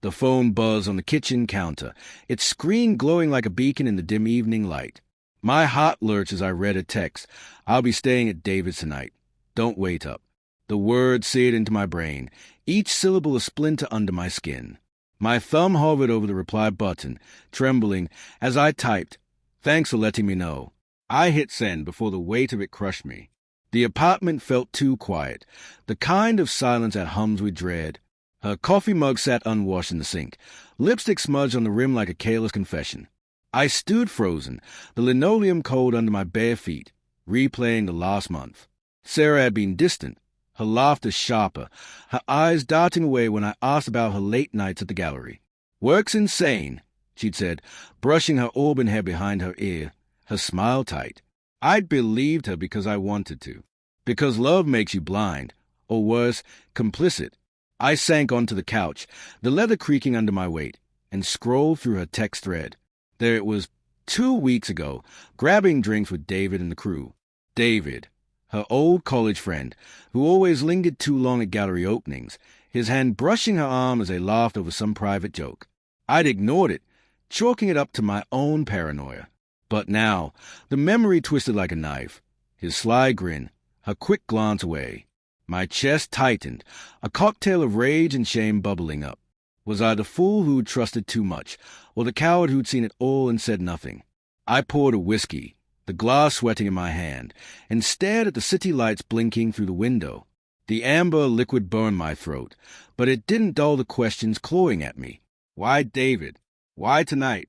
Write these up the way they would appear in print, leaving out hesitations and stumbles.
The phone buzzed on the kitchen counter, its screen glowing like a beacon in the dim evening light. My heart lurched as I read a text. "I'll be staying at David's tonight. Don't wait up." The words seared into my brain, each syllable a splinter under my skin. My thumb hovered over the reply button, trembling as I typed, "Thanks for letting me know." I hit send before the weight of it crushed me. The apartment felt too quiet, the kind of silence that hums with dread. Her coffee mug sat unwashed in the sink, lipstick smudged on the rim like a careless confession. I stood frozen, the linoleum cold under my bare feet, replaying the last month. Sarah had been distant, her laughter sharper, her eyes darting away when I asked about her late nights at the gallery. "Work's insane," she'd said, brushing her auburn hair behind her ear, her smile tight. I'd believed her because I wanted to. Because love makes you blind, or worse, complicit. I sank onto the couch, the leather creaking under my weight, and scrolled through her text thread. There it was, 2 weeks ago, grabbing drinks with David and the crew. David, her old college friend, who always lingered too long at gallery openings, his hand brushing her arm as they laughed over some private joke. I'd ignored it, chalking it up to my own paranoia. But now, the memory twisted like a knife. His sly grin, her quick glance away. My chest tightened, a cocktail of rage and shame bubbling up. Was I the fool who'd trusted too much, or the coward who'd seen it all and said nothing? I poured a whiskey, the glass sweating in my hand, and stared at the city lights blinking through the window. The amber liquid burned my throat, but it didn't dull the questions clawing at me. Why David? Why tonight?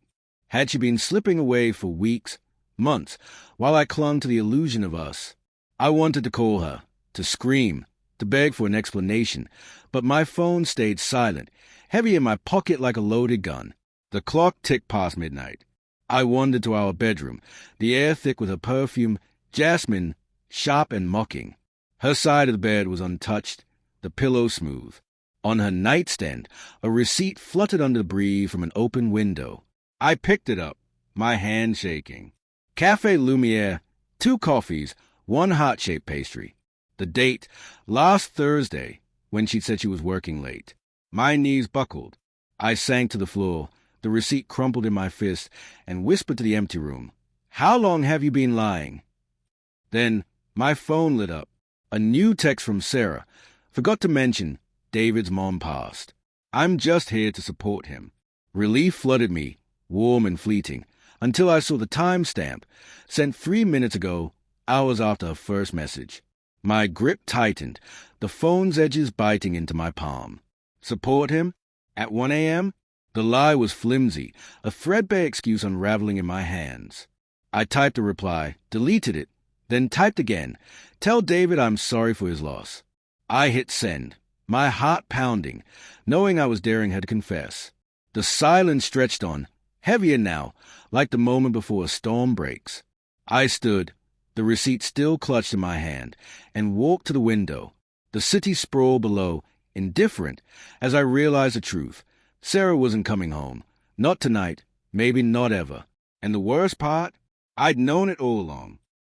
Had she been slipping away for weeks, months, while I clung to the illusion of us? I wanted to call her, to scream, to beg for an explanation, but my phone stayed silent, heavy in my pocket like a loaded gun. The clock ticked past midnight. I wandered to our bedroom, the air thick with her perfume, jasmine, sharp and mocking. Her side of the bed was untouched, the pillow smooth. On her nightstand, a receipt fluttered under the breeze from an open window. I picked it up, my hand shaking. Café Lumière, 2 coffees, 1 heart-shaped pastry. The date, last Thursday, when she said she was working late. My knees buckled. I sank to the floor, the receipt crumpled in my fist, and whispered to the empty room, "How long have you been lying?" Then my phone lit up. A new text from Sarah. Forgot to mention, David's mom passed. I'm just here to support him. Relief flooded me, warm and fleeting, until I saw the timestamp, sent 3 minutes ago, hours after her first message. My grip tightened, the phone's edges biting into my palm. Support him? At 1 a.m.? The lie was flimsy, a threadbare excuse unraveling in my hands. I typed a reply, deleted it, then typed again. Tell David I'm sorry for his loss. I hit send, my heart pounding, knowing I was daring her to confess. The silence stretched on, heavier now, like the moment before a storm breaks. I stood, the receipt still clutched in my hand, and walked to the window. The city sprawled below, indifferent, as I realized the truth. Sarah wasn't coming home. Not tonight, maybe not ever. And the worst part? I'd known it all along.